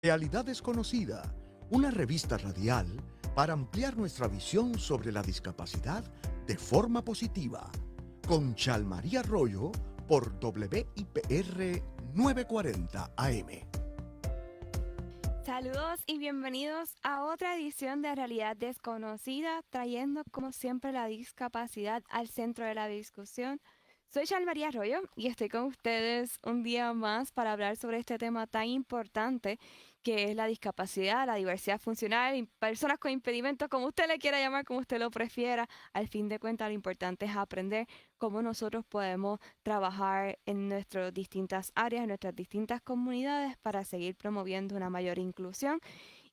Realidad Desconocida, una revista radial para ampliar nuestra visión sobre la discapacidad de forma positiva. Con Chalmaría Arroyo por WIPR 940 AM. Saludos y bienvenidos a otra edición de Realidad Desconocida, trayendo como siempre la discapacidad al centro de la discusión. Soy María Arroyo y estoy con ustedes un día más para hablar sobre este tema tan importante que es la discapacidad, la diversidad funcional y personas con impedimentos, como usted le quiera llamar, como usted lo prefiera. Al fin de cuentas, lo importante es aprender cómo nosotros podemos trabajar en nuestras distintas áreas, en nuestras distintas comunidades para seguir promoviendo una mayor inclusión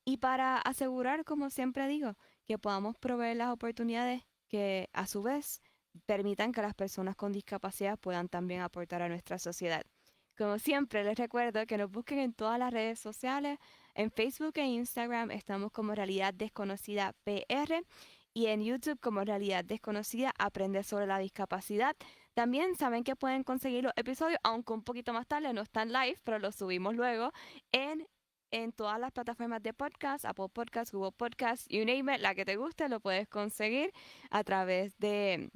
y para asegurar, como siempre digo, que podamos proveer las oportunidades que a su vez permitan que las personas con discapacidad puedan también aportar a nuestra sociedad. Como siempre, les recuerdo que nos busquen en todas las redes sociales. En Facebook e Instagram estamos como Realidad Desconocida PR y en YouTube como Realidad Desconocida Aprender sobre la discapacidad. También saben que pueden conseguir los episodios, aunque un poquito más tarde, no están live, pero los subimos luego en todas las plataformas de podcast, Apple Podcasts, Google Podcasts, you name it, la que te guste, lo puedes conseguir a través de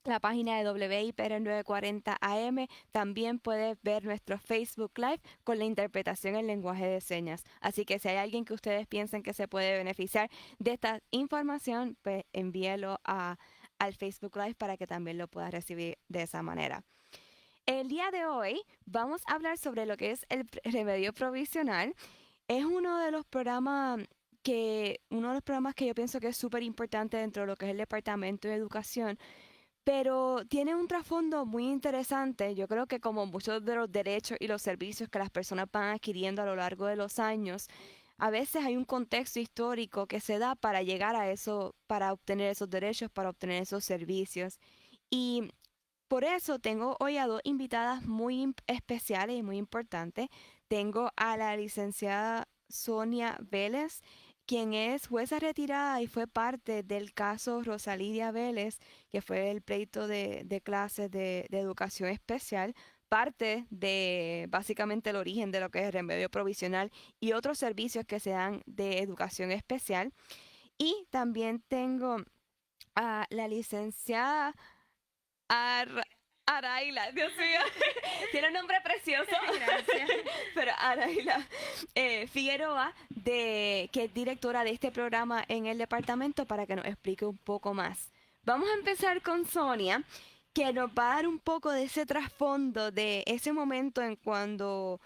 la página de WIPR 940 AM. También puedes ver nuestro Facebook Live con la interpretación en lenguaje de señas. Así que si hay alguien que ustedes piensen que se puede beneficiar de esta información, pues envíelo al Facebook Live para que también lo pueda recibir de esa manera. El día de hoy vamos a hablar sobre lo que es el remedio provisional. Es uno de los programas que yo pienso que es súper importante dentro de lo que es el Departamento de Educación, pero tiene un trasfondo muy interesante. Yo creo que como muchos de los derechos y los servicios que las personas van adquiriendo a lo largo de los años, a veces hay un contexto histórico que se da para llegar a eso, para obtener esos derechos, para obtener esos servicios. Y por eso tengo hoy a dos invitadas muy especiales y muy importantes. Tengo a la licenciada Sonia Vélez, quien es jueza retirada y fue parte del caso Rosalidia Vélez, que fue el pleito de clases de educación especial, parte de básicamente el origen de lo que es el remedio provisional y otros servicios que se dan de educación especial. Y también tengo a la licenciada Ar- Araila, Dios mío, tiene un nombre precioso. Gracias. Pero Araila Figueroa, que es directora de este programa en el departamento, para que nos explique un poco más. Vamos a empezar con Sonia, que nos va a dar un poco de ese trasfondo de ese momento cuando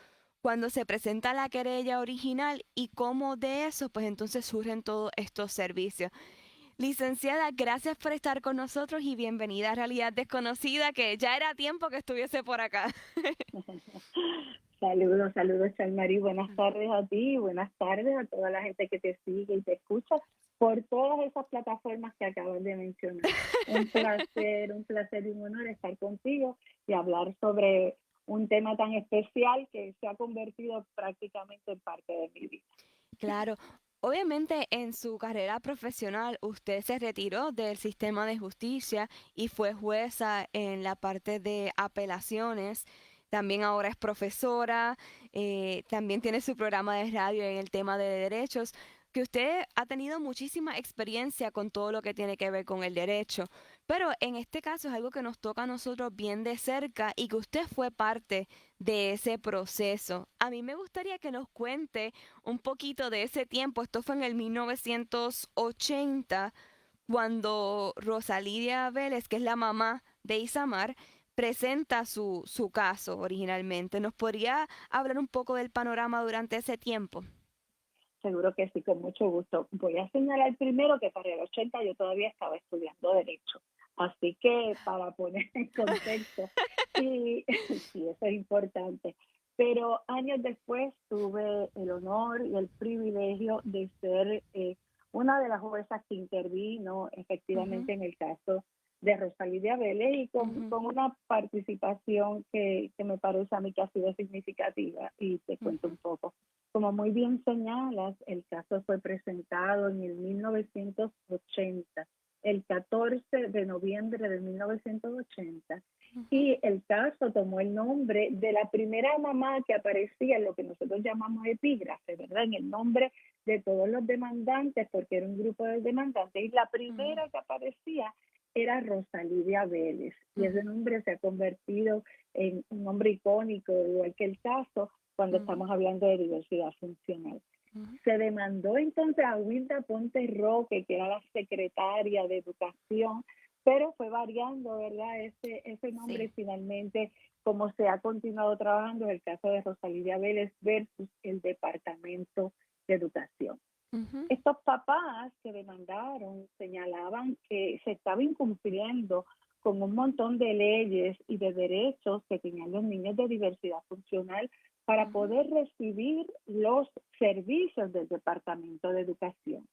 se presenta la querella original y cómo de eso, pues entonces surgen todos estos servicios. Licenciada, gracias por estar con nosotros y bienvenida a Realidad Desconocida, que ya era tiempo que estuviese por acá. Saludos, saludos, Chalmari. Buenas tardes a ti y buenas tardes a toda la gente que te sigue y te escucha por todas esas plataformas que acabas de mencionar. Un placer y un honor estar contigo y hablar sobre un tema tan especial que se ha convertido prácticamente en parte de mi vida. Claro, obviamente en su carrera profesional usted se retiró del sistema de justicia y fue jueza en la parte de apelaciones. También ahora es profesora, también tiene su programa de radio en el tema de derechos, que usted ha tenido muchísima experiencia con todo lo que tiene que ver con el derecho. Pero en este caso es algo que nos toca a nosotros bien de cerca y que usted fue parte de ese proceso. A mí me gustaría que nos cuente un poquito de ese tiempo. Esto fue en el 1980, cuando Rosalidia Vélez, que es la mamá de Isamar, presenta su caso originalmente. ¿Nos podría hablar un poco del panorama durante ese tiempo? Seguro que sí, con mucho gusto. Voy a señalar primero que para el 80 yo todavía estaba estudiando Derecho. Así que para poner en contexto, sí, sí, eso es importante. Pero años después tuve el honor y el privilegio de ser una de las juezas que intervino Ujú, efectivamente en el caso de Rosalía Vélez y ujú, con una participación que me parece a mí que ha sido significativa y te cuento ujú, un poco. Como muy bien señalas, el caso fue presentado en el 1980, el 14 de noviembre de 1980, Y el caso tomó el nombre de la primera mamá que aparecía en lo que nosotros llamamos epígrafe, ¿verdad? En el nombre de todos los demandantes, porque era un grupo de demandantes, y la ujú, primera que aparecía era Rosa Lidia Vélez, y ese ujú, nombre se ha convertido en un nombre icónico, igual que el caso, cuando ujú, estamos hablando de diversidad funcional. ujú. Se demandó entonces a Wilda Ponte Roque, que era la secretaria de Educación, pero fue variando, ¿verdad? Ese nombre y Sí. finalmente, como se ha continuado trabajando, es el caso de Rosalía Vélez versus el Departamento de Educación. Ujú, Estos papás que demandaron señalaban que se estaba incumpliendo con un montón de leyes y de derechos que tenían los niños de diversidad funcional para ujú, poder recibir los servicios del Departamento de Educación.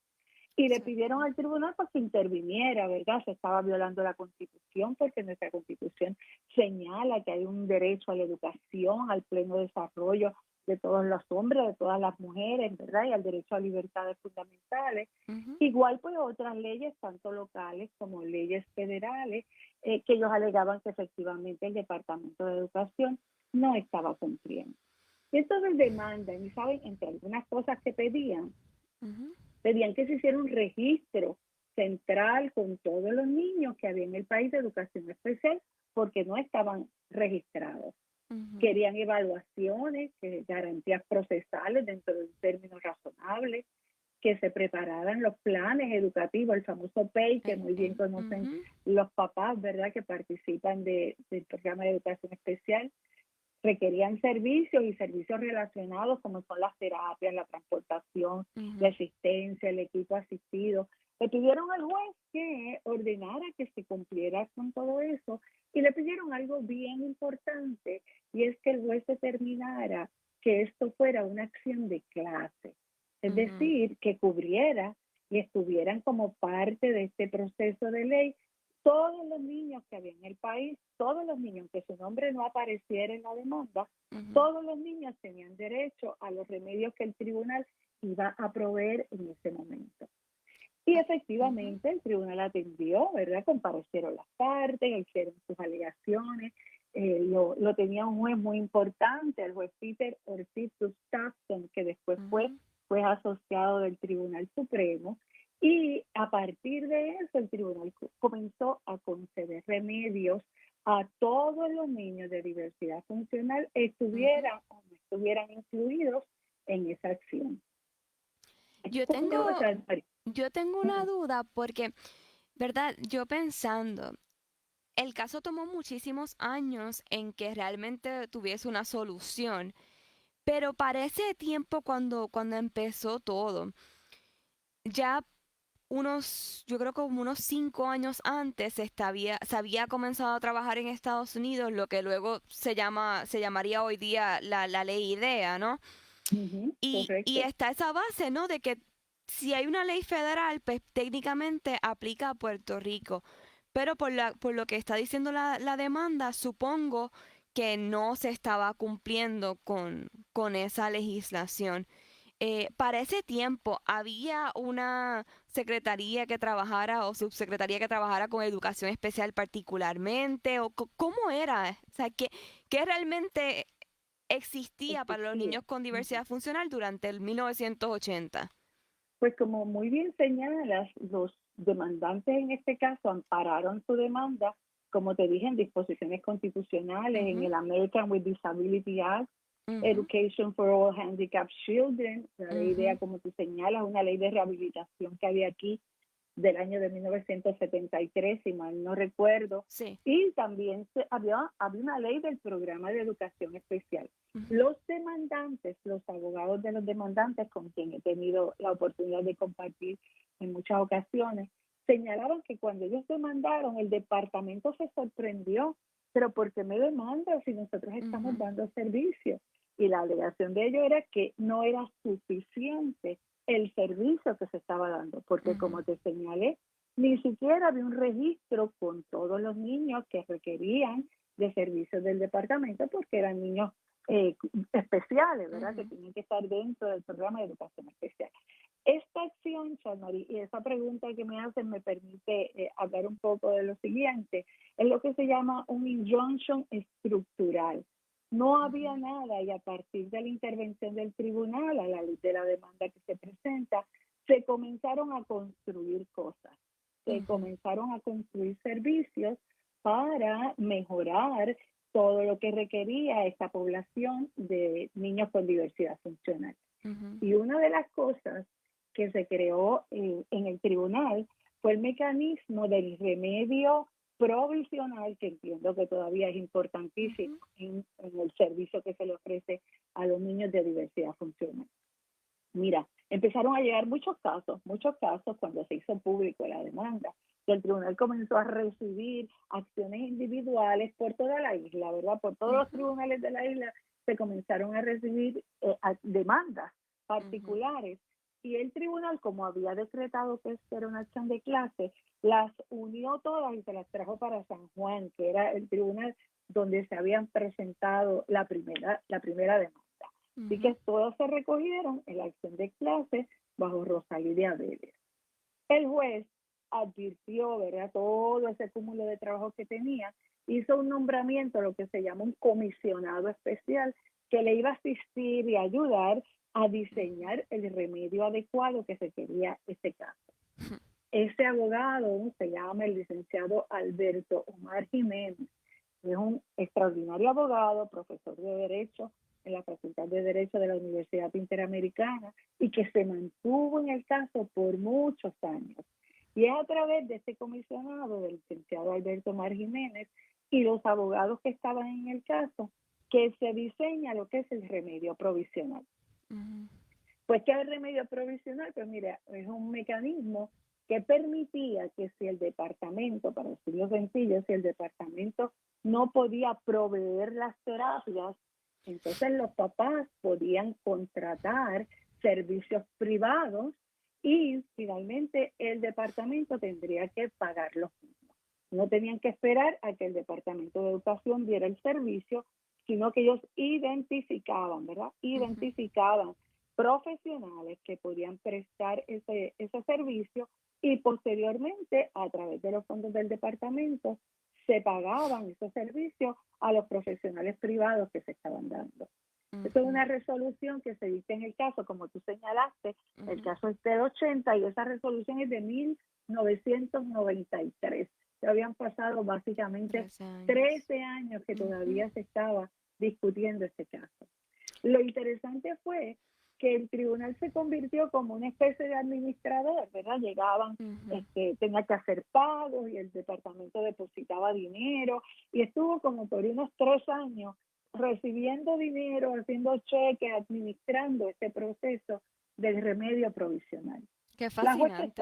Y le pidieron exacto. al tribunal pues, que interviniera, ¿verdad? Se estaba violando la Constitución porque nuestra Constitución señala que hay un derecho a la educación, al pleno desarrollo de todos los hombres, de todas las mujeres, ¿verdad? Y al derecho a libertades fundamentales. Ujú, Igual pues otras leyes, tanto locales como leyes federales, que ellos alegaban que efectivamente el Departamento de Educación no estaba cumpliendo. Y entonces demandan, y saben, entre algunas cosas que ujú, pedían que se hiciera un registro central con todos los niños que había en el país de educación especial porque no estaban registrados. ujú, Querían evaluaciones, garantías procesales dentro de un término razonable, que se prepararan los planes educativos, el famoso PEI, que muy bien conocen ujú, los papás, ¿verdad?, que participan del programa de educación especial. Requerían servicios y servicios relacionados como son las terapias, la transportación, la ujú, asistencia, el equipo asistido. Le pidieron al juez que ordenara que se cumpliera con todo eso y le pidieron algo bien importante y es que el juez determinara que esto fuera una acción de clase, es ujú, decir, que cubriera y estuvieran como parte de este proceso de ley todos los niños que había en el país, todos los niños, que su nombre no apareciera en la demanda, ujú, todos los niños tenían derecho a los remedios que el tribunal iba a proveer en ese momento. Y ah, ujú, efectivamente el tribunal atendió, ¿verdad? Comparecieron las partes, hicieron sus alegaciones, lo tenía un juez muy importante, el juez Peter Ortiz Gustafson, que después fue ujú. pues asociado del Tribunal Supremo, y a partir de eso el tribunal comenzó a conceder remedios a todos los niños de diversidad funcional, Ujú. estuvieran o no estuvieran incluidos en esa acción. Yo ¿Cómo va a tengo, tratar? yo tengo una duda porque, ¿verdad? Yo pensando, el caso tomó muchísimos años en que realmente tuviese una solución, pero para ese tiempo cuando empezó todo, ya yo creo que como unos 5 años antes se había comenzado a trabajar en Estados Unidos, lo que luego se llamaría hoy día la ley IDEA, ¿no? Y Correcto. está esa base, ¿no? De que si hay una ley federal, pues técnicamente aplica a Puerto Rico. Pero por lo que está diciendo la demanda, supongo que no se estaba cumpliendo con esa legislación. Para ese tiempo, ¿había una secretaría que trabajara o subsecretaría que trabajara con educación especial particularmente? ¿O cómo era? O sea, ¿qué realmente existía para los Existía. niños con Ujú. diversidad funcional durante el 1980? Pues como muy bien señalas, los demandantes en este caso ampararon su demanda, como te dije, en disposiciones constitucionales, en Ujú, el American with Disability Act, ujú, Education for All Handicapped Children, la ley ujú. de, como tú señalas, una ley de rehabilitación que había aquí del año de 1973, si mal no recuerdo, Sí. y también había una ley del programa de educación especial. Ujú, Los demandantes, los abogados de los demandantes, con quien he tenido la oportunidad de compartir en muchas ocasiones, señalaban que cuando ellos demandaron, el departamento se sorprendió, pero ¿por qué me demandan si nosotros estamos ujú, dando servicio? Y la alegación de ellos era que no era suficiente el servicio que se estaba dando, porque ujú, como te señalé, ni siquiera había un registro con todos los niños que requerían de servicios del departamento, porque eran niños especiales, ¿verdad? Que ujú, tienen que estar dentro del programa de educación especial. Esta población, Chanari, y esa pregunta que me hacen me permite hablar un poco de lo siguiente, es lo que se llama un injunction estructural. No había nada y a partir de la intervención del tribunal, a la luz de la demanda que se presenta, se comenzaron a construir cosas, se comenzaron a construir servicios para mejorar todo lo que requería esta población de niños con diversidad funcional. Y una de las cosas que se creó en el tribunal fue el mecanismo del remedio provisional, que entiendo que todavía es importantísimo en el servicio que se le ofrece a los niños de diversidad funcional. Mira, empezaron a llegar muchos casos cuando se hizo público la demanda. Y el tribunal comenzó a recibir acciones individuales por toda la isla, ¿verdad? Por todos los tribunales de la isla se comenzaron a recibir demandas particulares. Y el tribunal, como había decretado que esto era una acción de clase, las unió todas y se las trajo para San Juan, que era el tribunal donde se habían presentado la primera demanda. Así que todos se recogieron en la acción de clase bajo Rosalía Vélez. El juez advirtió, ¿verdad?, todo ese cúmulo de trabajo que tenía, hizo un nombramiento, lo que se llama un comisionado especial, que le iba a asistir y ayudar a diseñar el remedio adecuado que se quería este caso. Ese abogado se llama el licenciado Alberto Omar Jiménez. Es un extraordinario abogado, profesor de Derecho en la Facultad de Derecho de la Universidad Interamericana y que se mantuvo en el caso por muchos años. Y es a través de este comisionado, del licenciado Alberto Omar Jiménez y los abogados que estaban en el caso, que se diseña lo que es el remedio provisional. Pues, ¿qué es el remedio provisional? Pues mira, es un mecanismo que permitía que si el departamento, para decirlo sencillo, si el departamento no podía proveer las terapias, entonces los papás podían contratar servicios privados y finalmente el departamento tendría que pagar los mismos. No tenían que esperar a que el Departamento de Educación diera el servicio, sino que ellos identificaban, ¿verdad? Identificaban profesionales que podían prestar ese servicio y posteriormente, a través de los fondos del departamento, se pagaban esos servicios a los profesionales privados que se estaban dando. Esto es una resolución que se dicta en el caso, como tú señalaste, el caso es del 80 y esa resolución es de 1993. Ya habían pasado básicamente 13 años que todavía se estaba discutiendo este caso. Lo interesante fue que el tribunal se convirtió como una especie de administrador, ¿verdad? Llegaban, tenía que hacer pagos y el departamento depositaba dinero y estuvo como por unos 3 años recibiendo dinero, haciendo cheques, administrando este proceso del remedio provisional. Qué fascinante.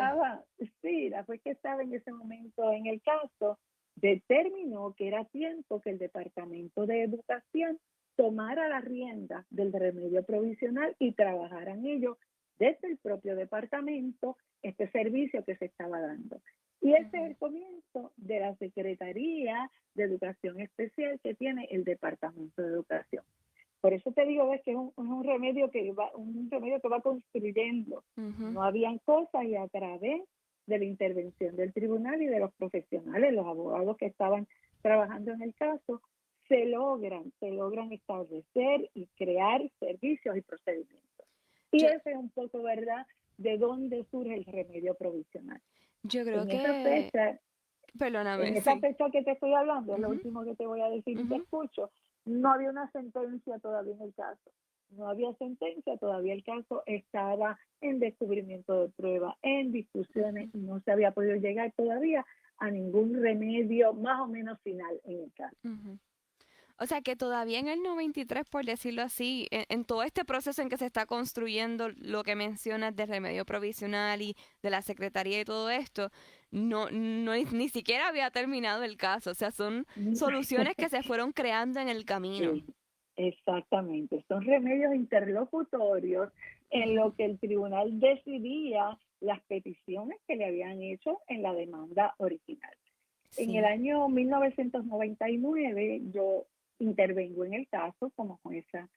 La juez que estaba en ese momento en el caso determinó que era tiempo que el Departamento de Educación tomara la rienda del remedio provisional y trabajaran ellos desde el propio departamento este servicio que se estaba dando. Y ese es el comienzo de la Secretaría de Educación Especial que tiene el Departamento de Educación. Por eso te digo, ves que es un remedio que va construyendo. No habían cosas y a través de la intervención del tribunal y de los profesionales, los abogados que estaban trabajando en el caso, se logran establecer y crear servicios y procedimientos. Y ese es un poco, ¿verdad?, de dónde surge el remedio provisional. Yo creo en que... esa fecha, Perdóname, en esa fecha que te estoy hablando, es lo último que te voy a decir y te escucho, no había una sentencia todavía en el caso. No había sentencia, todavía el caso estaba en descubrimiento de prueba, en discusiones, y no se había podido llegar todavía a ningún remedio más o menos final en el caso. O sea que todavía en el 93, por decirlo así, en todo este proceso en que se está construyendo lo que mencionas de remedio provisional y de la secretaría y todo esto, no ni siquiera había terminado el caso. O sea, son soluciones que se fueron creando en el camino. Sí, exactamente. Son remedios interlocutorios en lo que el tribunal decidía las peticiones que le habían hecho en la demanda original. Sí. En el año 1999 yo intervengo en el caso como jueza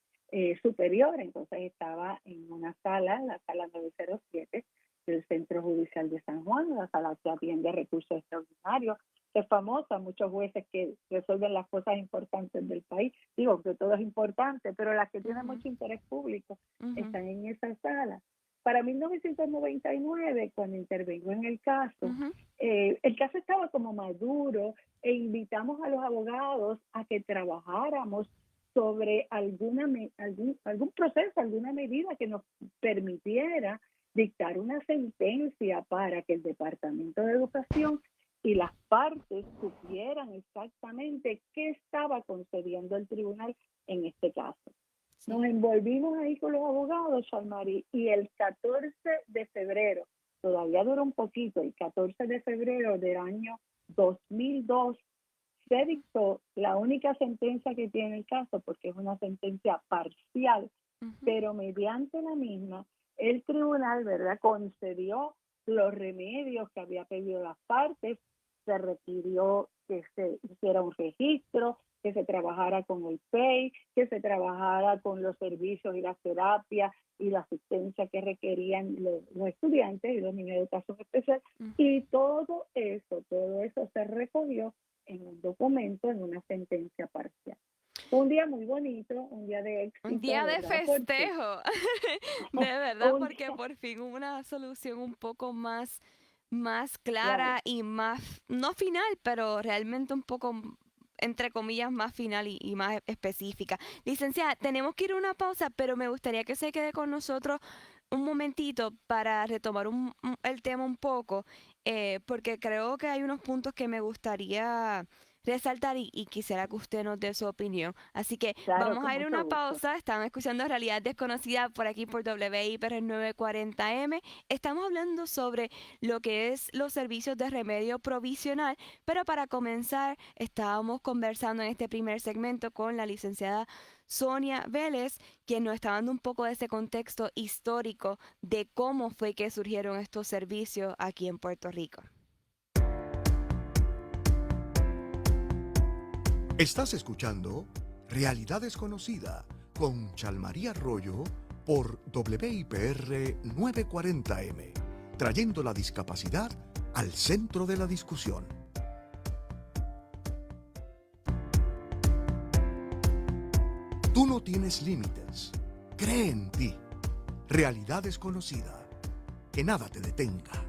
superior, entonces estaba en una sala, la sala 907, del Centro Judicial de San Juan, la sala que atiende recursos extraordinarios, que es famosa, muchos jueces que resuelven las cosas importantes del país, digo que todo es importante, pero las que tienen mucho interés público están en esa sala. Para 1999, cuando intervengo en el caso estaba como maduro e invitamos a los abogados a que trabajáramos sobre algún proceso, alguna medida que nos permitiera dictar una sentencia para que el Departamento de Educación y las partes supieran exactamente qué estaba concediendo el tribunal en este caso. Nos envolvimos ahí con los abogados, Shalmari, y el 14 de febrero, todavía dura un poquito, el 14 de febrero del año 2002, se dictó la única sentencia que tiene el caso, porque es una sentencia parcial, pero mediante la misma, el tribunal, ¿verdad?, concedió los remedios que había pedido las partes, se requirió que se hiciera un registro, que se trabajara con el PEI, que se trabajara con los servicios y las terapias y la asistencia que requerían los estudiantes y los niños de educación especial. Y todo eso se recogió en un documento, en una sentencia parcial. Fue un día muy bonito, un día de éxito. Un día de festejo, de verdad, porque por fin hubo una solución un poco más clara y más, no final, pero realmente un poco, entre comillas, más final y más específica. Licenciada, tenemos que ir a una pausa, pero me gustaría que se quede con nosotros un momentito para retomar el tema un poco, porque creo que hay unos puntos que me gustaría resaltar y quisiera que usted nos dé su opinión. Así que vamos a ir a una pausa. Están escuchando Realidad Desconocida por aquí por WIPR 940M. Estamos hablando sobre lo que es los servicios de remedio provisional, pero para comenzar estábamos conversando en este primer segmento con la licenciada Sonia Vélez, quien nos está dando un poco de ese contexto histórico de cómo fue que surgieron estos servicios aquí en Puerto Rico. Estás escuchando Realidad Desconocida con Chalmaría Arroyo por WIPR 940M, trayendo la discapacidad al centro de la discusión. Tú no tienes límites. Cree en ti. Realidad Desconocida. Que nada te detenga.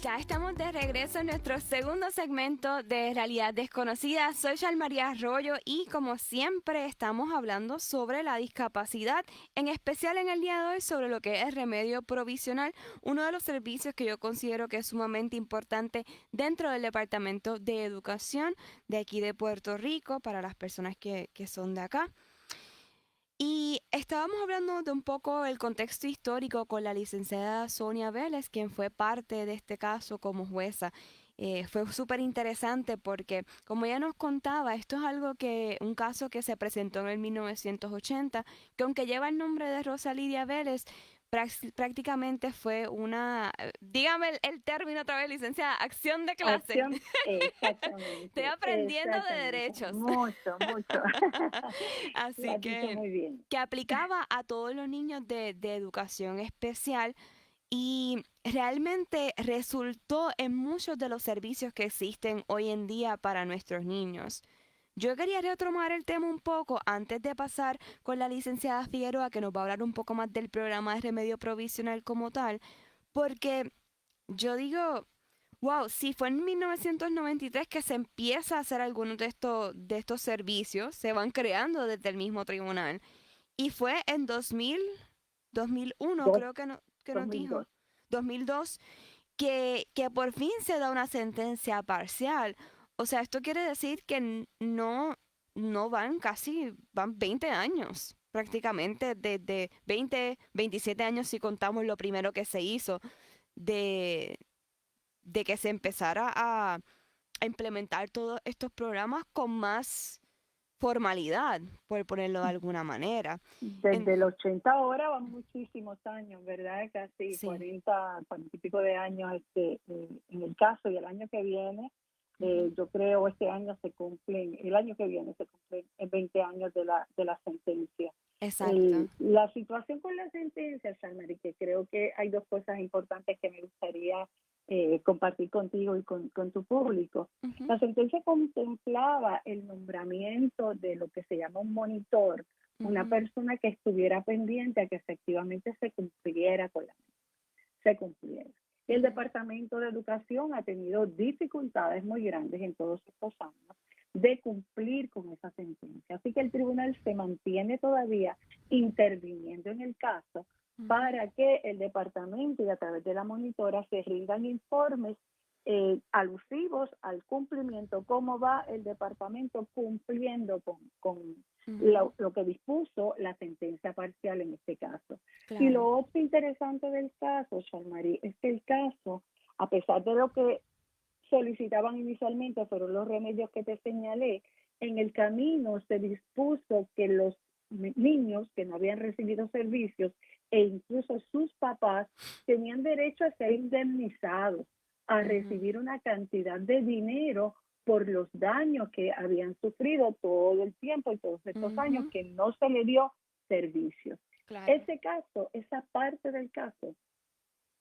Ya estamos de regreso en nuestro segundo segmento de Realidad Desconocida. Soy Chalmaría Arroyo y como siempre estamos hablando sobre la discapacidad, en especial en el día de hoy sobre lo que es remedio provisional, uno de los servicios que yo considero que es sumamente importante dentro del Departamento de Educación de aquí de Puerto Rico para las personas que son de acá. Y estábamos hablando de un poco el contexto histórico con la licenciada Sonia Vélez, quien fue parte de este caso como jueza. Fue súper interesante porque, como ella nos contaba, esto es un caso que se presentó en el 1980, que aunque lleva el nombre de Rosa Lidia Vélez, prácticamente fue dígame el término otra vez, licenciada, acción de clase. Exactamente. Estoy aprendiendo de derechos. Mucho. Así que aplicaba a todos los niños de educación especial y realmente resultó en muchos de los servicios que existen hoy en día para nuestros niños. Yo quería retomar el tema un poco antes de pasar con la licenciada Figueroa, que nos va a hablar un poco más del programa de remedio provisional como tal, porque yo digo, wow, si fue en 1993 que se empieza a hacer algunos de estos servicios, se van creando desde el mismo tribunal, y fue en 2001, creo que nos dijo, 2002, que por fin se da una sentencia parcial. O sea, esto quiere decir que no van 20 años, prácticamente, desde 20, 27 años si contamos lo primero que se hizo, de que se empezara a implementar todos estos programas con más formalidad, por ponerlo de alguna manera. Desde el 80 ahora van muchísimos años, ¿verdad? Casi Sí. 40 y pico de años en el caso, y el año que viene Yo creo este año se cumplen, el año que viene se cumplen 20 años de la sentencia. Exacto. La situación con la sentencia, Shalmari, que creo que hay dos cosas importantes que me gustaría compartir contigo y con tu público. Ujú, La sentencia contemplaba el nombramiento de lo que se llama un monitor, una ujú, persona que estuviera pendiente a que efectivamente se cumpliera con la se cumpliera. El ujú. Departamento de Educación ha tenido dificultades muy grandes en todos estos años de cumplir con esa sentencia. Así que el tribunal se mantiene todavía interviniendo en el caso Ujú, para que el departamento y a través de la monitora se rindan informes alusivos al cumplimiento, cómo va el departamento cumpliendo con ujú. lo que dispuso la sentencia parcial en este caso. Y lo Claro. otro interesante del caso, Shalmarí, es que el caso, a pesar de lo que solicitaban inicialmente, fueron los remedios que te señalé, en el camino se dispuso que los niños que no habían recibido servicios e incluso sus papás tenían derecho a ser indemnizados, a Ujú, recibir una cantidad de dinero por los daños que habían sufrido todo el tiempo y todos estos años ujú. que no se le dio servicios. Claro. Ese caso, esa parte del caso,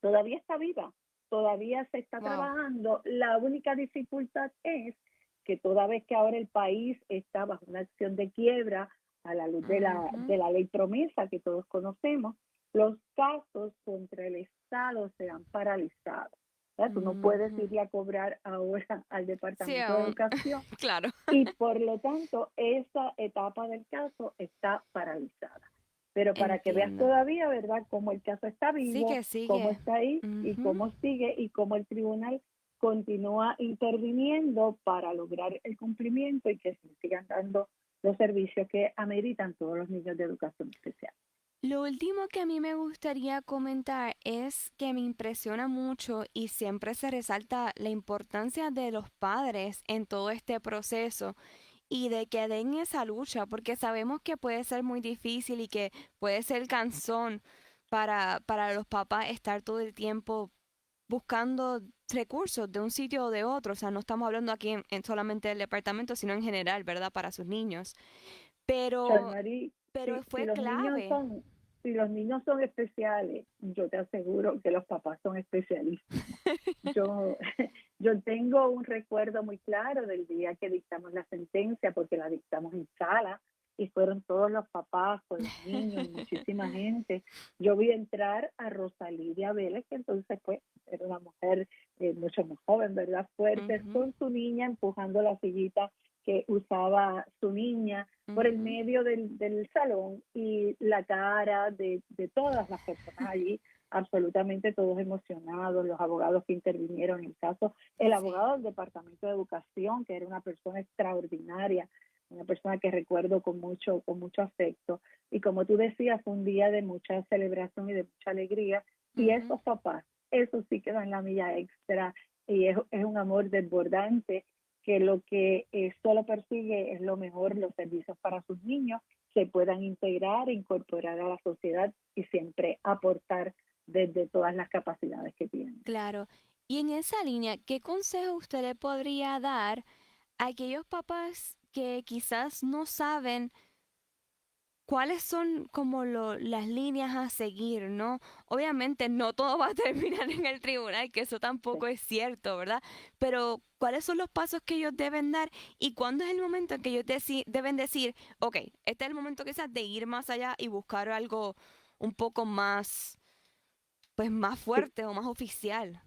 todavía está viva, todavía se está Wow. trabajando. La única dificultad es que toda vez que ahora el país está bajo una acción de quiebra a la luz Ujú. de la ley promesa que todos conocemos, los casos contra el Estado se han paralizado. ¿Verdad? Tú no puedes Ujú. irle a cobrar ahora al Sí, Departamento de aún. Educación Claro. y por lo tanto esa etapa del caso está paralizada. Pero para que veas Entiendo. todavía, ¿verdad?, cómo el caso está Sí vivo, que cómo sigue. está ahí y Ujú. cómo sigue y cómo el tribunal continúa interviniendo para lograr el cumplimiento y que se sigan dando los servicios que ameritan todos los niños de educación especial. Lo último que a mí me gustaría comentar es que me impresiona mucho y siempre se resalta la importancia de los padres en todo este proceso y de que den esa lucha, porque sabemos que puede ser muy difícil y que puede ser cansón para los papás estar todo el tiempo buscando recursos de un sitio o de otro. O sea, no estamos hablando aquí en solamente del departamento, sino en general, ¿verdad? Para sus niños. Pero, Charmarie, pero si fue clave. si los niños son especiales, yo te aseguro que los papás son especialísimos. Yo, yo tengo un recuerdo muy claro del día que dictamos la sentencia, porque la dictamos en sala y fueron todos los papás con los niños y muchísima gente. Yo vi entrar a Rosalía Vélez, que entonces pues era una mujer mucho más joven, ¿verdad? Fuerte, Ujú, con su niña empujando la sillita que usaba su niña por el ujú. medio del salón y la cara de todas las personas allí, absolutamente todos emocionados, los abogados que intervinieron en el caso, el Sí, abogado del Departamento de Educación, que era una persona extraordinaria, una persona que recuerdo con mucho afecto. Y como tú decías, fue un día de mucha celebración y de mucha alegría. Y ujú, esos papás, eso sí que dan la milla extra y es un amor desbordante que lo que solo persigue es lo mejor, los servicios para sus niños, se puedan integrar, incorporar a la sociedad y siempre aportar desde todas las capacidades que tienen. claro. Y en esa línea, ¿qué consejo usted le podría dar a aquellos papás que quizás no saben cuáles son como las líneas a seguir, ¿no? Obviamente no todo va a terminar en el tribunal, que eso tampoco Sí. es cierto, ¿verdad? Pero ¿cuáles son los pasos que ellos deben dar y cuándo es el momento en que ellos deben decir, ok, este es el momento quizás de ir más allá y buscar algo un poco más, pues más Sí. fuerte o más oficial?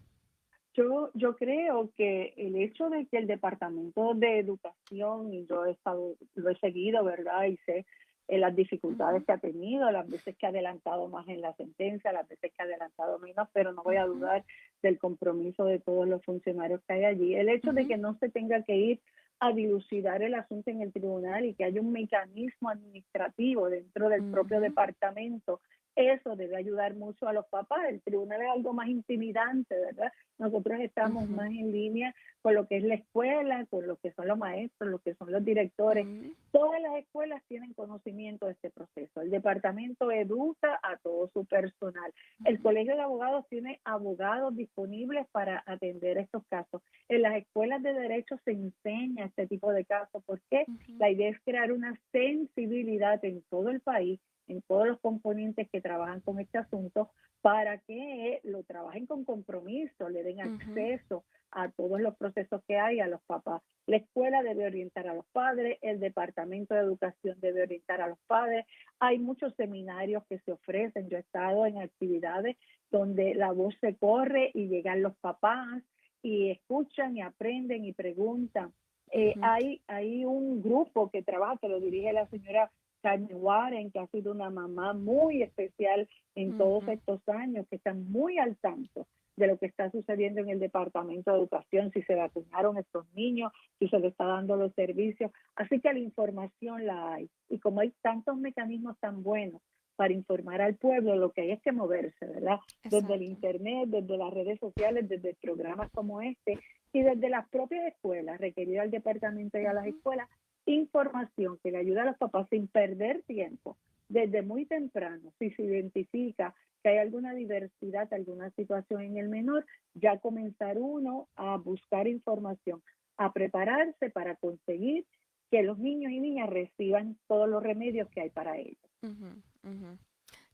Yo creo que el hecho de que el Departamento de Educación, y yo he estado, lo he seguido, ¿verdad? Y sé las dificultades Ujú, que ha tenido, las veces que ha adelantado más en la sentencia, las veces que ha adelantado menos, pero no voy a ujú, dudar del compromiso de todos los funcionarios que hay allí. El hecho de ujú, que no se tenga que ir a dilucidar el asunto en el tribunal y que haya un mecanismo administrativo dentro del propio ujú, departamento, eso debe ayudar mucho a los papás. El tribunal es algo más intimidante, ¿verdad? Nosotros estamos ujú, más en línea con lo que es la escuela, con lo que son los maestros, lo que son los directores. ujú, Todas las escuelas tienen conocimiento de este proceso. El departamento educa a todo su personal. El ujú, colegio de abogados tiene abogados disponibles para atender estos casos. En las escuelas de derecho se enseña este tipo de casos. ¿Por qué? Ujú, La idea es crear una sensibilidad en todo el país, en todos los componentes que trabajan con este asunto, para que lo trabajen con compromiso, le den ujú, acceso a todos los procesos que hay a los papás. La escuela debe orientar a los padres, el departamento de educación debe orientar a los padres. Hay muchos seminarios que se ofrecen. Yo he estado en actividades donde la voz se corre y llegan los papás y escuchan y aprenden y preguntan. ujú, Hay un grupo que trabaja, que lo dirige la señora Carmen Warren, que ha sido una mamá muy especial en todos ujú. estos años, que están muy al tanto de lo que está sucediendo en el Departamento de Educación, si se vacunaron estos niños, si se les está dando los servicios. Así que la información la hay. Y como hay tantos mecanismos tan buenos para informar al pueblo, lo que hay es que moverse, ¿verdad? Desde el Exacto. Internet, desde las redes sociales, desde programas como este y desde las propias escuelas, requerir al departamento y a las Ujú, escuelas información que le ayude a los papás sin perder tiempo desde muy temprano. Si se identifica que hay alguna diversidad, alguna situación en el menor, ya comenzar uno a buscar información, a prepararse para conseguir que los niños y niñas reciban todos los remedios que hay para ellos. ujú, ujú.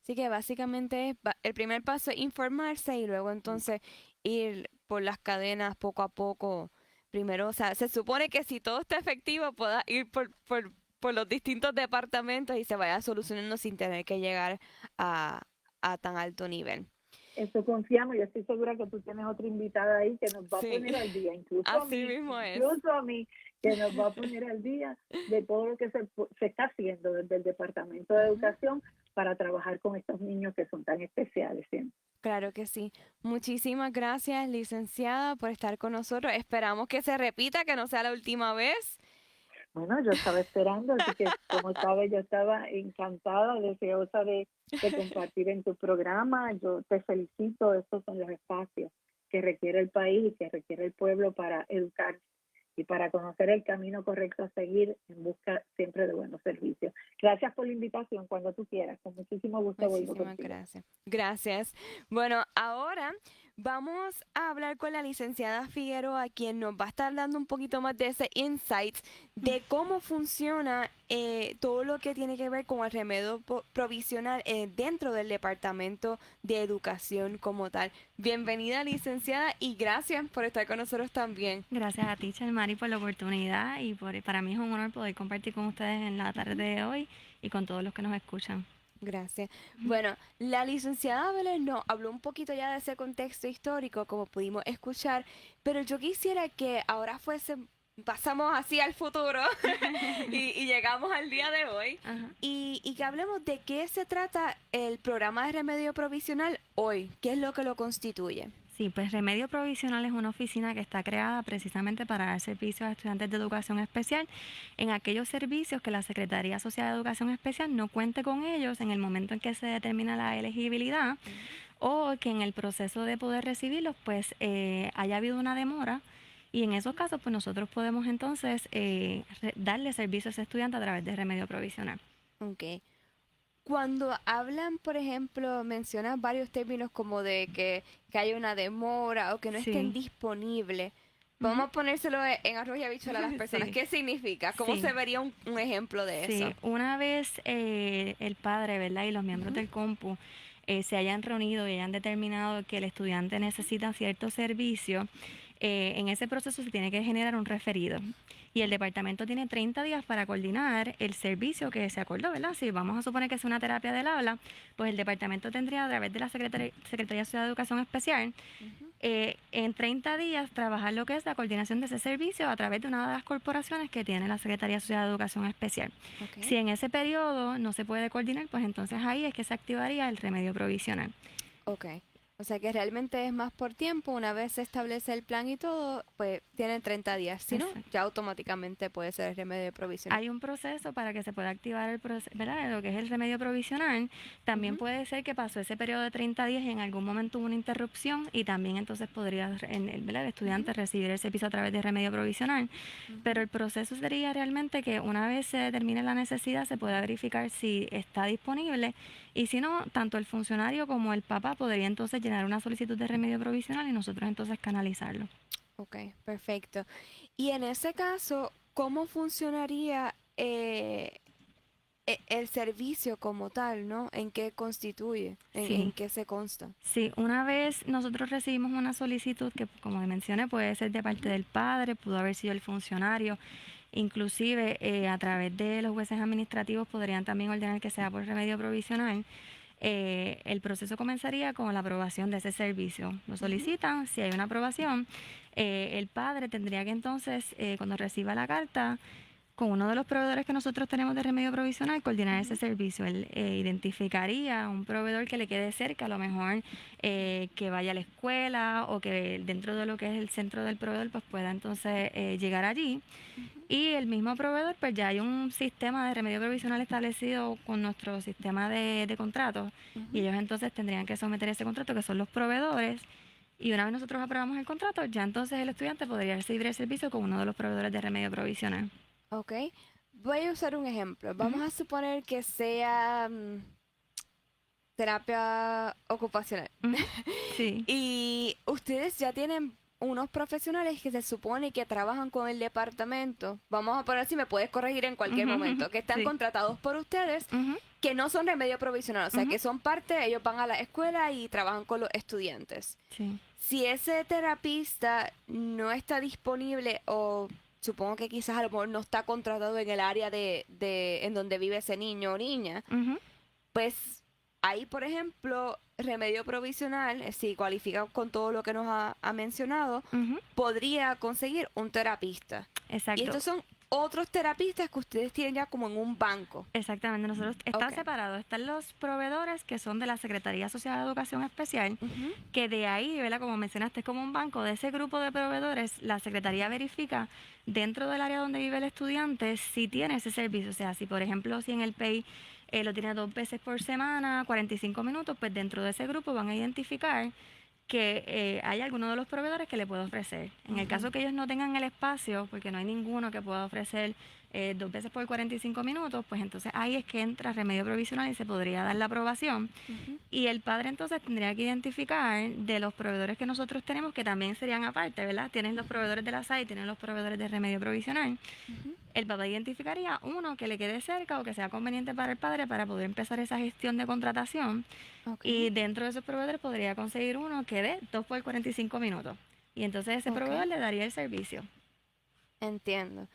Así que básicamente el primer paso es informarse y luego entonces ir por las cadenas poco a poco. Primero, o sea, se supone que si todo está efectivo, pueda ir por los distintos departamentos y se vaya solucionando sin tener que llegar a, a tan alto nivel. Eso confiamos. Yo estoy segura que tú tienes otra invitada ahí que nos va a Sí, poner al día, así mismo es. incluso a mí, que nos va a poner al día de todo lo que se está haciendo desde el Departamento de Ujú. Educación para trabajar con estos niños que son tan especiales siempre. Claro que sí. Muchísimas gracias, licenciada, por estar con nosotros. Esperamos que se repita, que no sea la última vez. Bueno, yo estaba esperando, así que como sabes, yo estaba encantada, deseosa de compartir en tu programa. Yo te felicito, estos son los espacios que requiere el país y que requiere el pueblo para educarse y para conocer el camino correcto a seguir en busca siempre de buenos servicios. Gracias por la invitación, cuando tú quieras, con muchísimo gusto vuelvo Muchísimas contigo. gracias. Gracias. Bueno, ahora vamos a hablar con la licenciada Figueroa, quien nos va a estar dando un poquito más de ese insight de cómo funciona todo lo que tiene que ver con el remedio provisional dentro del Departamento de Educación como tal. Bienvenida, licenciada, y gracias por estar con nosotros también. Gracias a ti, Chalmari, por la oportunidad y para mí es un honor poder compartir con ustedes en la tarde Ujú. de hoy y con todos los que nos escuchan. Gracias. Bueno, la licenciada Belén nos habló un poquito ya de ese contexto histórico, como pudimos escuchar, pero yo quisiera que ahora pasamos así al futuro y llegamos al día de hoy Ajá. y que hablemos de qué se trata el programa de remedio provisional hoy, qué es lo que lo constituye. Sí, pues Remedio Provisional es una oficina que está creada precisamente para dar servicios a estudiantes de educación especial en aquellos servicios que la Secretaría Social de Educación Especial no cuente con ellos en el momento en que se determina la elegibilidad Ujú. o que en el proceso de poder recibirlos pues haya habido una demora. Y en esos casos, pues nosotros podemos entonces darle servicio a ese estudiante a través de remedio provisional. Ok. Cuando hablan, por ejemplo, mencionan varios términos como de que hay una demora o que no estén Sí. disponibles. Ujú. Vamos a ponérselo en arroz y habichuela a las personas. Sí, ¿Qué significa? ¿Cómo sí, se vería un ejemplo de eso? sí. Una vez el padre, ¿verdad? Y los miembros Ujú, del compu se hayan reunido y hayan determinado que el estudiante necesita cierto servicio, en ese proceso se tiene que generar un referido. Y el departamento tiene 30 días para coordinar el servicio que se acordó, ¿verdad? Si vamos a suponer que es una terapia del habla, pues el departamento tendría a través de la Secretaría de Ciudad de Educación Especial ujú. en 30 días trabajar lo que es la coordinación de ese servicio a través de una de las corporaciones que tiene la Secretaría de Ciudad de Educación Especial. Ok, Si en ese periodo no se puede coordinar, pues entonces ahí es que se activaría el remedio provisional. ok. O sea que realmente es más por tiempo. Una vez se establece el plan y todo, pues tienen 30 días. Si no, Exacto. ya automáticamente puede ser el remedio provisional. Hay un proceso para que se pueda activar ¿verdad? Lo que es el remedio provisional. También Ujú, puede ser que pasó ese periodo de 30 días y en algún momento hubo una interrupción y también entonces podría ¿verdad? El ujú, estudiante recibir el servicio a través de remedio provisional. Pero ujú. el proceso sería realmente que una vez se determine la necesidad se pueda verificar si está disponible y si no, tanto el funcionario como el papá podría entonces llenar una solicitud de remedio provisional y nosotros entonces canalizarlo. Ok, perfecto. Y en ese caso, ¿cómo funcionaría el servicio como tal, ¿no? ¿En qué constituye? ¿En Sí. qué se consta? Sí, una vez nosotros recibimos una solicitud que, como mencioné, puede ser de parte del padre, pudo haber sido el funcionario, inclusive a través de los jueces administrativos podrían también ordenar que sea por remedio provisional. El proceso comenzaría con la aprobación de ese servicio. Lo solicitan, si hay una aprobación, el padre tendría que entonces, cuando reciba la carta, con uno de los proveedores que nosotros tenemos de remedio provisional, coordinar ese servicio. Él identificaría un proveedor que le quede cerca, a lo mejor que vaya a la escuela o que dentro de lo que es el centro del proveedor pues pueda entonces llegar allí. Y el mismo proveedor, pues ya hay un sistema de remedio provisional establecido con nuestro sistema de contratos y ellos entonces tendrían que someter ese contrato, que son los proveedores. Y una vez nosotros aprobamos el contrato, ya entonces el estudiante podría recibir el servicio con uno de los proveedores de remedio provisional. Ok. Voy a usar un ejemplo. Ujú. Vamos a suponer que sea terapia ocupacional. Ujú. Sí. Y ustedes ya tienen unos profesionales que se supone que trabajan con el departamento. Vamos a poner si me puedes corregir en cualquier Ujú, ujú. momento, que están Sí. contratados por ustedes, Ujú, que no son remedio provisional, o sea, ujú. que son parte, ellos van a la escuela y trabajan con los estudiantes. Sí. Si ese terapista no está disponible o supongo que quizás a lo mejor no está contratado en el área en donde vive ese niño o niña, Ujú. pues ahí, por ejemplo, remedio provisional, si cualifica con todo lo que nos ha mencionado, Ujú. podría conseguir un terapista. Y Exacto. estos son otros terapistas que ustedes tienen ya como en un banco. Exactamente, nosotros están Ok. separados, están los proveedores que son de la Secretaría Social de Educación Especial, Ujú, que de ahí, ¿verdad? Como mencionaste, es como un banco de ese grupo de proveedores, la Secretaría verifica dentro del área donde vive el estudiante si tiene ese servicio, o sea, si por ejemplo, si en el PEI lo tiene 2 veces por semana, 45 minutos, pues dentro de ese grupo van a identificar que hay alguno de los proveedores que le puede ofrecer. En el ujú, caso que ellos no tengan el espacio, porque no hay ninguno que pueda ofrecer 2 veces por 45 minutos, pues entonces ahí es que entra remedio provisional y se podría dar la aprobación. ujú, Y el padre entonces tendría que identificar de los proveedores que nosotros tenemos, que también serían aparte, ¿verdad? Tienen los proveedores de la SAI, tienen los proveedores de remedio provisional. ujú. El papá identificaría uno que le quede cerca o que sea conveniente para el padre para poder empezar esa gestión de contratación. Ok, Y dentro de esos proveedores podría conseguir uno que dé 2 por 45 minutos. Y entonces ese ok, proveedor le daría el servicio. entiendo.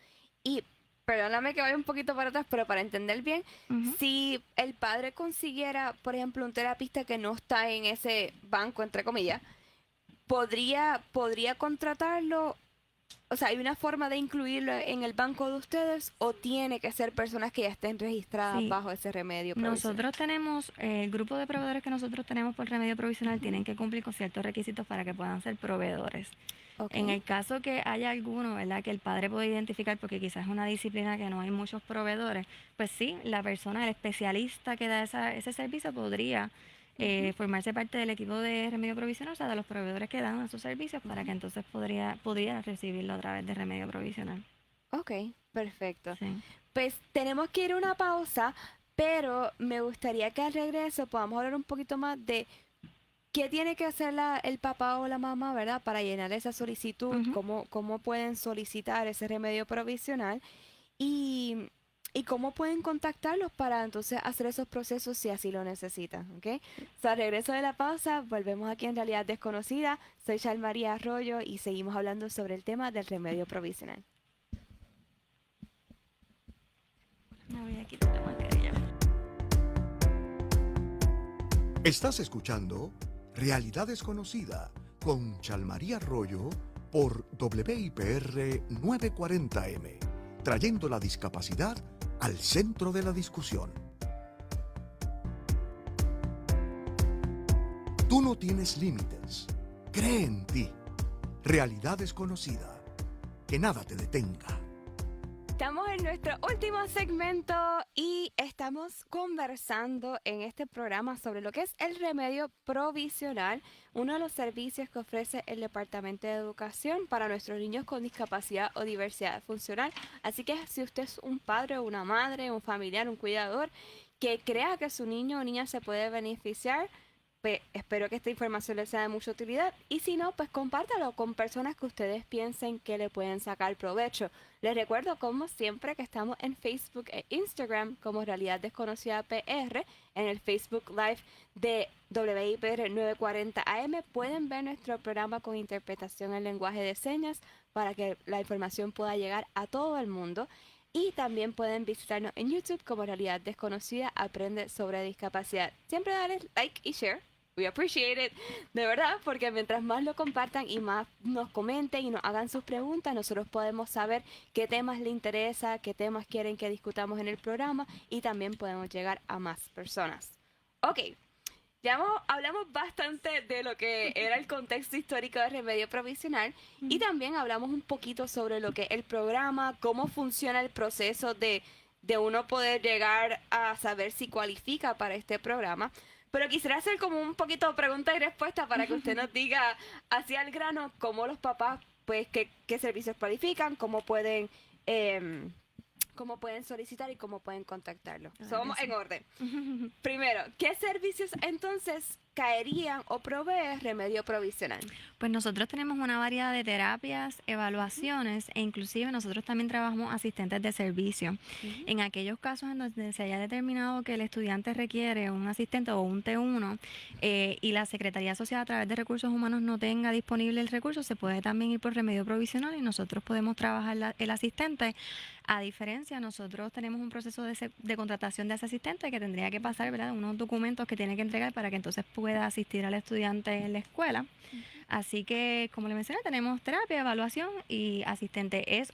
Y perdóname que vaya un poquito para atrás, pero para entender bien, Ujú. si el padre consiguiera, por ejemplo, un terapista que no está en ese banco, entre comillas, podría contratarlo. O sea, ¿hay una forma de incluirlo en el banco de ustedes o tiene que ser personas que ya estén registradas Sí, bajo ese remedio provisional? nosotros tenemos, el grupo de proveedores que nosotros tenemos por remedio provisional Ujú, tienen que cumplir con ciertos requisitos para que puedan ser proveedores. ok, En el caso que haya alguno, ¿verdad? Que el padre puede identificar, porque quizás es una disciplina que no hay muchos proveedores, pues sí, la persona, el especialista que da ese servicio podría ujú, formarse parte del equipo de remedio provisional, o sea, de los proveedores que dan esos servicios, para ujú. que entonces pudiera recibirlo a través de remedio provisional. Ok, perfecto. Sí. Pues tenemos que ir a una pausa, pero me gustaría que al regreso podamos hablar un poquito más de qué tiene que hacer el papá o la mamá, ¿verdad? Para llenar esa solicitud, Ujú. cómo pueden solicitar ese remedio provisional y, y cómo pueden contactarlos para entonces hacer esos procesos si así lo necesitan, ¿ok? O sea, al regreso de la pausa, volvemos aquí en Realidad Desconocida. Soy María Arroyo y seguimos hablando sobre el tema del remedio provisional. Me voy a quitar la mascarilla. Estás escuchando Realidad Desconocida con Chalmaría Arroyo por WIPR 940M, trayendo la discapacidad al centro de la discusión. Tú no tienes límites. Cree en ti. Realidad Desconocida. Que nada te detenga. Estamos en nuestro último segmento y estamos conversando en este programa sobre lo que es el remedio provisional, uno de los servicios que ofrece el Departamento de Educación para nuestros niños con discapacidad o diversidad funcional. Así que si usted es un padre, una madre, un familiar, un cuidador que crea que su niño o niña se puede beneficiar, Pues espero que esta información les sea de mucha utilidad y si no, pues compártalo con personas que ustedes piensen que le pueden sacar provecho. Les recuerdo, como siempre, que estamos en Facebook e Instagram como Realidad Desconocida PR, en el Facebook Live de WIPR 940 AM. Pueden ver nuestro programa con interpretación en lenguaje de señas para que la información pueda llegar a todo el mundo. Y también pueden visitarnos en YouTube como Realidad Desconocida Aprende sobre Discapacidad. Siempre dale like y share. We appreciate it, de verdad, porque mientras más lo compartan y más nos comenten y nos hagan sus preguntas, nosotros podemos saber qué temas les interesa, qué temas quieren que discutamos en el programa y también podemos llegar a más personas. Ok, hablamos bastante de lo que era el contexto histórico de Remedio Provisional y también hablamos un poquito sobre lo que es el programa, cómo funciona el proceso de uno poder llegar a saber si cualifica para este programa. Pero quisiera hacer como un poquito de pregunta y respuesta para que usted nos diga hacia el grano cómo los papás, pues, qué servicios cualifican, cómo pueden solicitar y cómo pueden contactarlo. Somos en orden. Primero, ¿qué servicios entonces caerían o provee Remedio Provisional? Pues nosotros tenemos una variedad de terapias, evaluaciones e inclusive nosotros también trabajamos asistentes de servicio. En aquellos casos en donde se haya determinado que el estudiante requiere un asistente o un T1 y la Secretaría Social a través de Recursos Humanos no tenga disponible el recurso, se puede también ir por Remedio Provisional y nosotros podemos trabajar el asistente. A diferencia, nosotros tenemos un proceso de contratación de ese asistente que tendría que pasar, ¿verdad?, unos documentos que tiene que entregar para que entonces pueda asistir al estudiante en la escuela. Así que, como le mencioné, tenemos terapia, evaluación y asistente. Es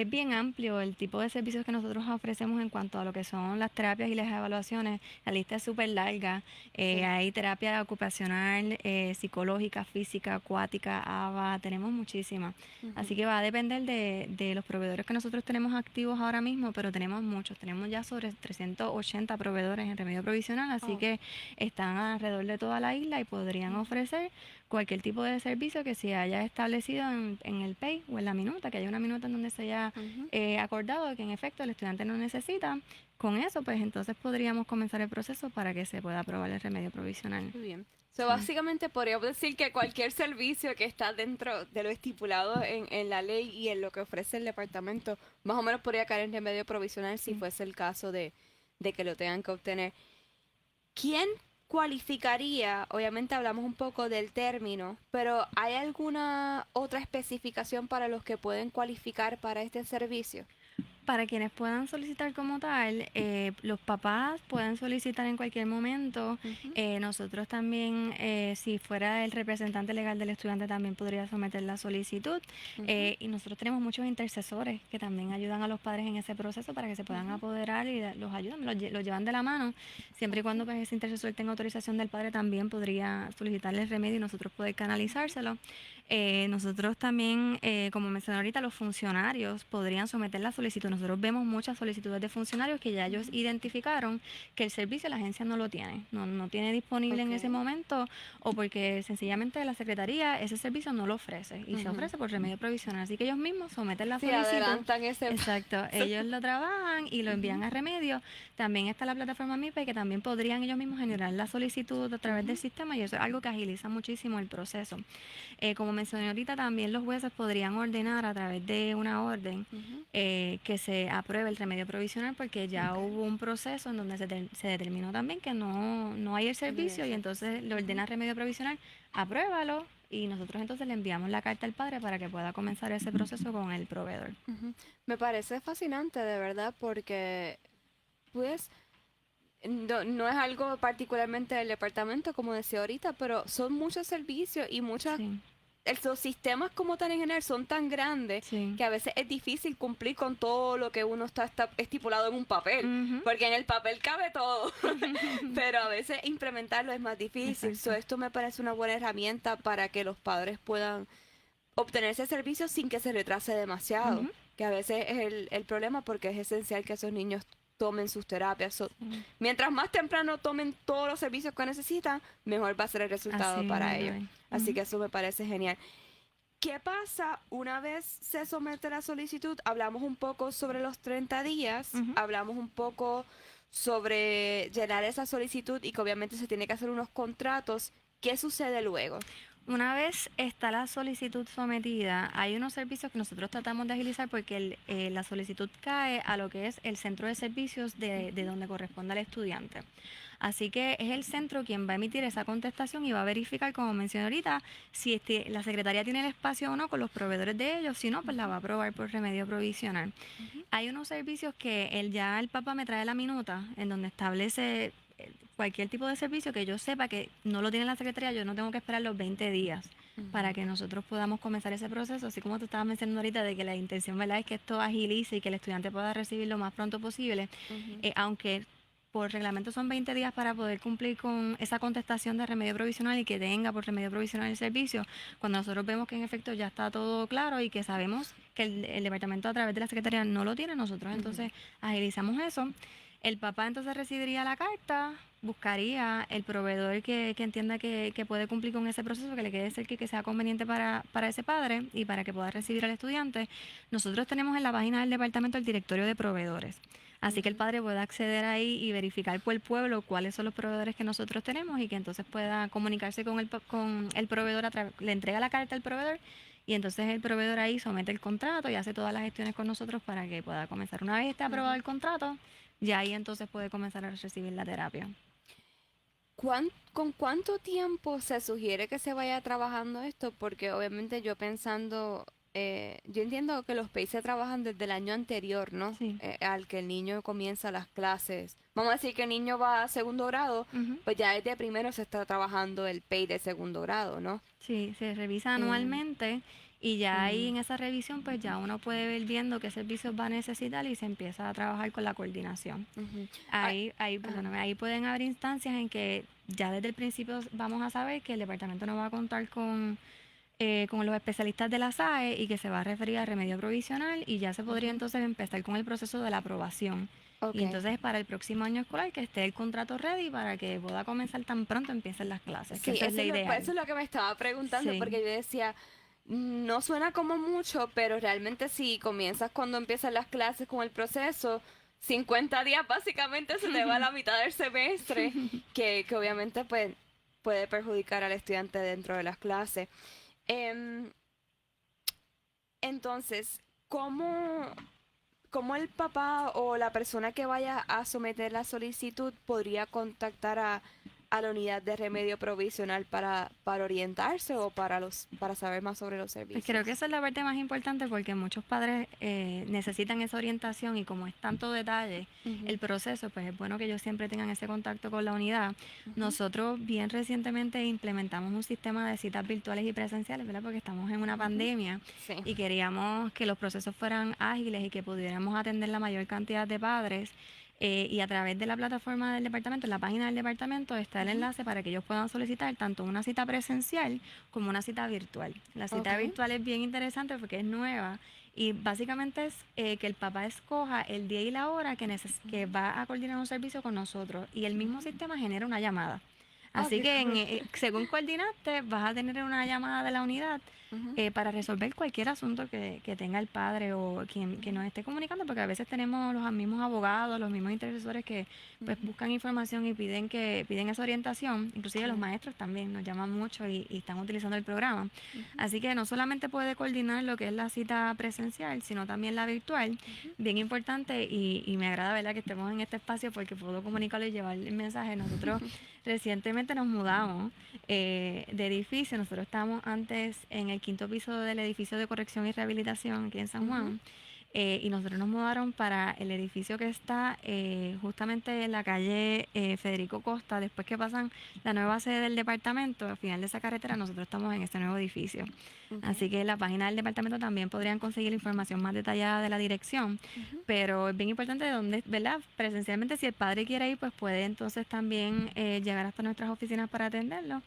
bien amplio el tipo de servicios que nosotros ofrecemos en cuanto a lo que son las terapias y las evaluaciones. La lista es súper larga. Hay terapia ocupacional, psicológica, física, acuática, ABA, tenemos muchísimas. Así que va a depender de los proveedores que nosotros tenemos activos ahora mismo, pero tenemos muchos. Tenemos ya sobre 380 proveedores en Remedio Provisional, así que están alrededor de toda la isla y podrían ofrecer cualquier tipo de servicio que se haya establecido en el PEI o en la minuta, que haya una minuta en donde se haya acordado que en efecto el estudiante no necesita. Con eso, pues entonces podríamos comenzar el proceso para que se pueda aprobar el remedio provisional. Muy bien. Básicamente podríamos decir que cualquier servicio que está dentro de lo estipulado en la ley y en lo que ofrece el departamento, más o menos podría caer en remedio provisional si fuese el caso de que lo tengan que obtener. ¿Quién cualificaría? Obviamente hablamos un poco del término, pero ¿hay alguna otra especificación para los que pueden cualificar para este servicio? Para quienes puedan solicitar como tal, los papás pueden solicitar en cualquier momento. Nosotros también, si fuera el representante legal del estudiante, también podría someter la solicitud. Y nosotros tenemos muchos intercesores que también ayudan a los padres en ese proceso para que se puedan apoderar y los ayudan, los llevan de la mano. Siempre y cuando pues, ese intercesor tenga autorización del padre, también podría solicitarle el remedio y nosotros poder canalizárselo. Nosotros también, como mencioné ahorita, los funcionarios podrían someter la solicitud. Nosotros vemos muchas solicitudes de funcionarios que ya ellos identificaron que el servicio la agencia no lo tiene, no tiene disponible en ese momento o porque sencillamente la secretaría ese servicio no lo ofrece y se ofrece por remedio provisional. Así que ellos mismos someten la solicitud. Adelantan ese. Exacto, ellos lo trabajan y lo envían a remedio. También está la plataforma MIPE que también podrían ellos mismos generar la solicitud a través del sistema y eso es algo que agiliza muchísimo el proceso. Como mencioné ahorita, también los jueces podrían ordenar a través de una orden que se apruebe el remedio provisional porque ya hubo un proceso en donde se determinó también que no hay el servicio y entonces le ordena el remedio provisional, apruébalo y nosotros entonces le enviamos la carta al padre para que pueda comenzar ese proceso con el proveedor. Me parece fascinante, de verdad, porque pues no es algo particularmente del departamento, como decía ahorita, pero son muchos servicios y muchas... Sí. Los sistemas como tal en general son tan grandes que a veces es difícil cumplir con todo lo que uno está estipulado en un papel, porque en el papel cabe todo, pero a veces implementarlo es más difícil. Esto me parece una buena herramienta para que los padres puedan obtener ese servicio sin que se retrase demasiado, que a veces es el problema porque es esencial que esos niños tomen sus terapias. Mientras más temprano tomen todos los servicios que necesitan, mejor va a ser el resultado para ellos. Así que eso me parece genial. ¿Qué pasa una vez se somete la solicitud? Hablamos un poco sobre los 30 días, hablamos un poco sobre llenar esa solicitud y que obviamente se tiene que hacer unos contratos, ¿qué sucede luego? Una vez está la solicitud sometida, hay unos servicios que nosotros tratamos de agilizar porque la solicitud cae a lo que es el centro de servicios de donde corresponde al estudiante. Así que es el centro quien va a emitir esa contestación y va a verificar, como mencioné ahorita, si la secretaría tiene el espacio o no con los proveedores de ellos. Si no, pues la va a aprobar por remedio provisional. Hay unos servicios que ya el papá me trae la minuta en donde establece cualquier tipo de servicio que yo sepa que no lo tiene la secretaría. Yo no tengo que esperar los 20 días para que nosotros podamos comenzar ese proceso, así como tú estabas mencionando ahorita de que la intención, ¿verdad?, es que esto agilice y que el estudiante pueda recibir lo más pronto posible, aunque por reglamento son 20 días para poder cumplir con esa contestación de remedio provisional y que tenga por remedio provisional el servicio. Cuando nosotros vemos que en efecto ya está todo claro y que sabemos que el departamento a través de la secretaría no lo tiene, nosotros entonces agilizamos eso. El papá entonces recibiría la carta, buscaría el proveedor que entienda que puede cumplir con ese proceso, que le quede cerca y que sea conveniente para ese padre y para que pueda recibir al estudiante. Nosotros tenemos en la página del departamento el directorio de proveedores. Así que el padre pueda acceder ahí y verificar por el pueblo cuáles son los proveedores que nosotros tenemos y que entonces pueda comunicarse con el proveedor, le entrega la carta al proveedor y entonces el proveedor ahí somete el contrato y hace todas las gestiones con nosotros para que pueda comenzar. Una vez esté aprobado el contrato, ya ahí entonces puede comenzar a recibir la terapia. ¿Con cuánto tiempo se sugiere que se vaya trabajando esto? Porque obviamente yo pensando, yo entiendo que los PEI se trabajan desde el año anterior, ¿no? Sí. Al que el niño comienza las clases. Vamos a decir que el niño va a segundo grado, pues ya desde primero se está trabajando el PEI de segundo grado, ¿no? Sí, se revisa anualmente y ya ahí en esa revisión pues ya uno puede ver viendo qué servicios va a necesitar y se empieza a trabajar con la coordinación. Ahí pueden haber instancias en que ya desde el principio vamos a saber que el departamento no va a contar con los especialistas de la SAE y que se va a referir a remedio provisional y ya se podría entonces empezar con el proceso de la aprobación. Y entonces para el próximo año escolar que esté el contrato ready para que pueda comenzar tan pronto empiecen las clases. Sí, que esa es la idea. eso es lo que me estaba preguntando, porque yo decía, no suena como mucho, pero realmente si comienzas cuando empiezan las clases con el proceso, 50 días básicamente se te va a la mitad del semestre, que obviamente pues, puede perjudicar al estudiante dentro de las clases. Entonces, ¿cómo el papá o la persona que vaya a someter la solicitud podría contactar a la unidad de remedio provisional para orientarse o para saber más sobre los servicios? Pues creo que esa es la parte más importante porque muchos padres necesitan esa orientación y como es tanto detalle el proceso, pues es bueno que ellos siempre tengan ese contacto con la unidad. Nosotros bien recientemente implementamos un sistema de citas virtuales y presenciales, ¿verdad? Porque estamos en una pandemia y queríamos que los procesos fueran ágiles y que pudiéramos atender la mayor cantidad de padres. Y a través de la plataforma del departamento, en la página del departamento, está el enlace para que ellos puedan solicitar tanto una cita presencial como una cita virtual. La cita virtual es bien interesante porque es nueva y básicamente es que el papá escoja el día y la hora que va a coordinar un servicio con nosotros y el mismo sistema genera una llamada. Así que según coordinaste, vas a tener una llamada de la unidad para resolver cualquier asunto que tenga el padre o quien nos esté comunicando, porque a veces tenemos los mismos abogados, los mismos intercesores que pues buscan información y piden esa orientación. Inclusive los maestros también nos llaman mucho y están utilizando el programa. Así que no solamente puede coordinar lo que es la cita presencial, sino también la virtual. Bien importante y me agrada, ¿verdad?, que estemos en este espacio porque puedo comunicarlo y llevar el mensaje. Nosotros recientemente nos mudamos de edificio. Nosotros estábamos antes en el 5º piso del edificio de corrección y rehabilitación aquí en San Juan. Y nosotros nos mudaron para el edificio que está justamente en la calle Federico Costa. Después que pasan la nueva sede del departamento, al final de esa carretera, nosotros estamos en este nuevo edificio. Así que en la página del departamento también podrían conseguir información más detallada de la dirección. Pero es bien importante dónde, ¿verdad? Presencialmente, si el padre quiere ir, pues puede entonces también llegar hasta nuestras oficinas para atenderlo.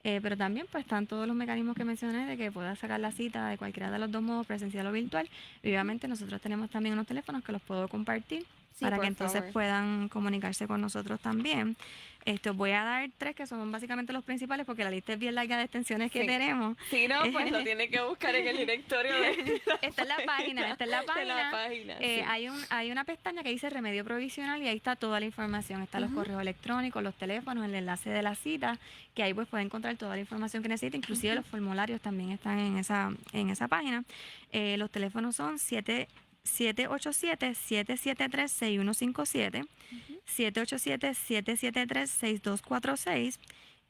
Pero también pues están todos los mecanismos que mencioné de que pueda sacar la cita de cualquiera de los dos modos, presencial o virtual. Y obviamente nosotros tenemos también unos teléfonos que los puedo compartir para que entonces puedan comunicarse con nosotros también. Voy a dar 3 que son básicamente los principales porque la lista es bien larga de extensiones que Sí. tenemos. Si no, pues lo tiene que buscar en el directorio de Está en la página, Está en la página, sí. Hay una pestaña que dice remedio provisional y ahí está toda la información. Están los correos electrónicos, los teléfonos, el enlace de la cita, que ahí pues puede encontrar toda la información que necesita. Inclusive los formularios también están en esa página. Los teléfonos son 787-773-6157, 787-773-6246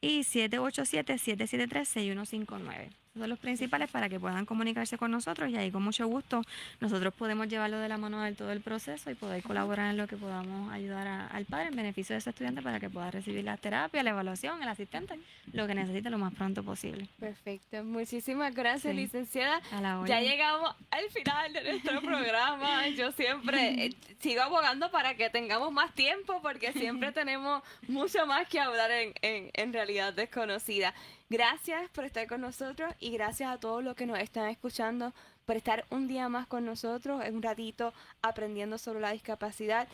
y 787-773-6159. Esos son los principales para que puedan comunicarse con nosotros y ahí con mucho gusto nosotros podemos llevarlo de la mano de todo el proceso y poder colaborar en lo que podamos ayudar al padre en beneficio de ese estudiante para que pueda recibir la terapia, la evaluación, el asistente, lo que necesite lo más pronto posible. Perfecto. Muchísimas gracias, Sí. licenciada. A la Ya orden. llegamos al final de nuestro programa. Yo siempre sigo abogando para que tengamos más tiempo porque siempre tenemos mucho más que hablar en realidad desconocida. Gracias por estar con nosotros y gracias a todos los que nos están escuchando por estar un día más con nosotros, un ratito aprendiendo sobre la discapacidad.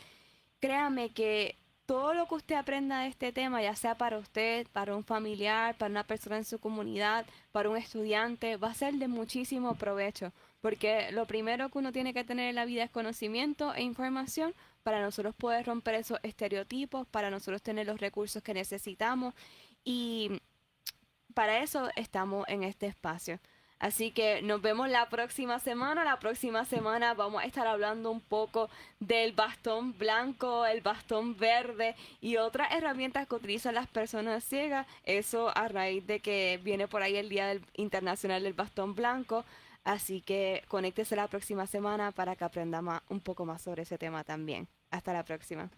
Créame que todo lo que usted aprenda de este tema, ya sea para usted, para un familiar, para una persona en su comunidad, para un estudiante, va a ser de muchísimo provecho, porque lo primero que uno tiene que tener en la vida es conocimiento e información para nosotros poder romper esos estereotipos, para nosotros tener los recursos que necesitamos y para eso estamos en este espacio. Así que nos vemos la próxima semana. La próxima semana vamos a estar hablando un poco del bastón blanco, el bastón verde y otras herramientas que utilizan las personas ciegas. Eso a raíz de que viene por ahí el Día Internacional del Bastón Blanco. Así que conéctese la próxima semana para que aprenda un poco más sobre ese tema también. Hasta la próxima.